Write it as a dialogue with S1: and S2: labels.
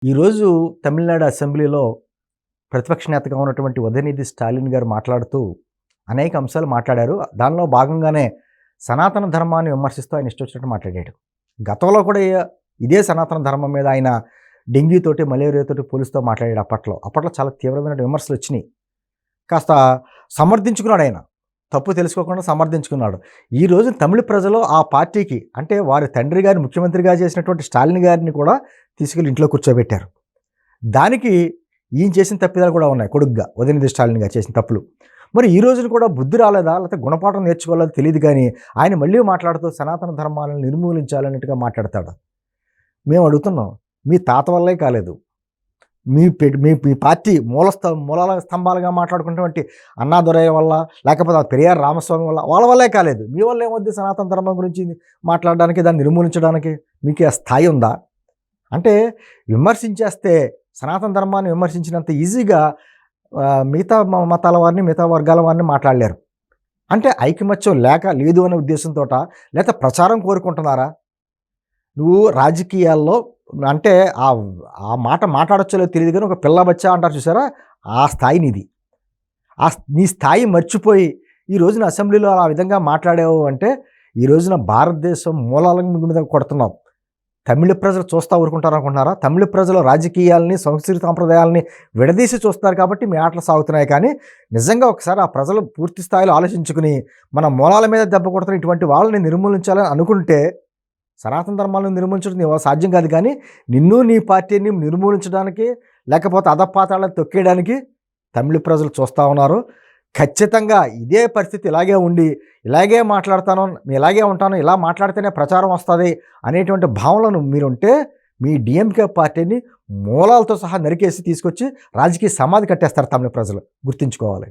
S1: ఈరోజు తమిళనాడు అసెంబ్లీలో ప్రతిపక్ష నేతగా ఉన్నటువంటి ఉదయనిధి స్టాలిన్ గారు మాట్లాడుతూ అనేక అంశాలు మాట్లాడారు. దానిలో భాగంగానే సనాతన ధర్మాన్ని విమర్శిస్తూ ఆయన ఇష్టం వచ్చినట్టు మాట్లాడాడు. గతంలో కూడా ఇదే సనాతన ధర్మం మీద ఆయన డెంగ్యూతోటి, మలేరియాతోటి పోలుస్తూ మాట్లాడాడు అప్పట్లో చాలా తీవ్రమైన విమర్శలు వచ్చినాయి. కాస్త సమర్థించుకున్నాడు ఆయన. తప్పు తెలుసుకోకుండా సమర్థించుకున్నాడు. ఈరోజు తమిళ ప్రజలు ఆ పార్టీకి అంటే వారి తండ్రి గారిని ముఖ్యమంత్రిగా చేసినటువంటి స్టాలిన్ గారిని కూడా తీసుకెళ్ళి ఇంట్లో కూర్చోబెట్టారు. దానికి ఈయన చేసిన తప్పిదాలు కూడా ఉన్నాయి. కొడుగ్గా ఉదయనిధి స్టాలిన్ గారు చేసిన తప్పులు. మరి ఈ రోజున కూడా బుద్ధి రాలేదా, లేకపోతే గుణపాఠం నేర్చుకోలేదో తెలియదు, కానీ ఆయన మళ్ళీ మాట్లాడుతూ సనాతన ధర్మాలను నిర్మూలించాలన్నట్టుగా మాట్లాడతాడు. మేము అడుగుతున్నాం, మీ తాత వల్లే కాలేదు, మీ మీ పార్టీ మూలాల స్తంభాలుగా మాట్లాడుకున్నటువంటి అన్నాదురయ్య వల్ల, లేకపోతే పెరియార్ రామస్వామి వల్ల, వాళ్ళ వల్లే కాలేదు. మీ వల్ల ఏమొద్ది సనాతన ధర్మం గురించి మాట్లాడడానికి, దాన్ని నిర్మూలించడానికి మీకు ఆ స్థాయి ఉందా? అంటే విమర్శించేస్తే సనాతన ధర్మాన్ని విమర్శించినంత ఈజీగా మిగతా మతాల వారిని, మిగతా వర్గాల వారిని మాట్లాడలేరు. అంటే ఐకమత్యం లేదు అనే ఉద్దేశంతో, లేకపోతే ప్రచారం కోరుకుంటున్నారా? నువ్వు రాజకీయాల్లో అంటే ఆ మాట మాట్లాడొచ్చో లేదో తెలియదు, కానీ ఒక పిల్ల బచ్చా అంటారు చూసారా, ఆ స్థాయి నీది. నీ స్థాయి మర్చిపోయి ఈ రోజున అసెంబ్లీలో ఆ విధంగా మాట్లాడావు అంటే ఈ రోజున భారతదేశం మూలాల మీద కొడుతున్నావు. తమిళ ప్రజలు చూస్తూ ఊరుకుంటారు అనుకుంటున్నారా? తమిళ ప్రజలు రాజకీయాలని, సంస్కృతి సాంప్రదాయాలని విడదీసి చూస్తున్నారు కాబట్టి మీ ఆటలు సాగుతున్నాయి. కానీ నిజంగా ఒకసారి ఆ ప్రజలు పూర్తి స్థాయిలో ఆలోచించుకుని మన మూలాల మీద దెబ్బ కొడుతున్న ఇటువంటి వాళ్ళని నిర్మూలించాలని అనుకుంటే సనాతన ధర్మాలను నిర్మూలించడం సాధ్యం కాదు. కానీ నిన్ను, నీ పార్టీని నిర్మూలించడానికి, లేకపోతే అధపాతాళాన్ని తొక్కేయడానికి తమిళ ప్రజలు చూస్తూ ఉన్నారు. ఖచ్చితంగా ఇదే పరిస్థితి ఇలాగే ఉండి, ఇలాగే మాట్లాడతాను, నేను ఇలాగే ఉంటాను, ఇలా మాట్లాడితేనే ప్రచారం వస్తుంది అనేటువంటి భావనలను మీరుంటే మీ డిఎంకే పార్టీని మూలాలతో సహా నరికేసి తీసుకొచ్చి రాజకీయ సమాధి కట్టేస్తారు తమిళ ప్రజలు. గుర్తుంచుకోవాలి.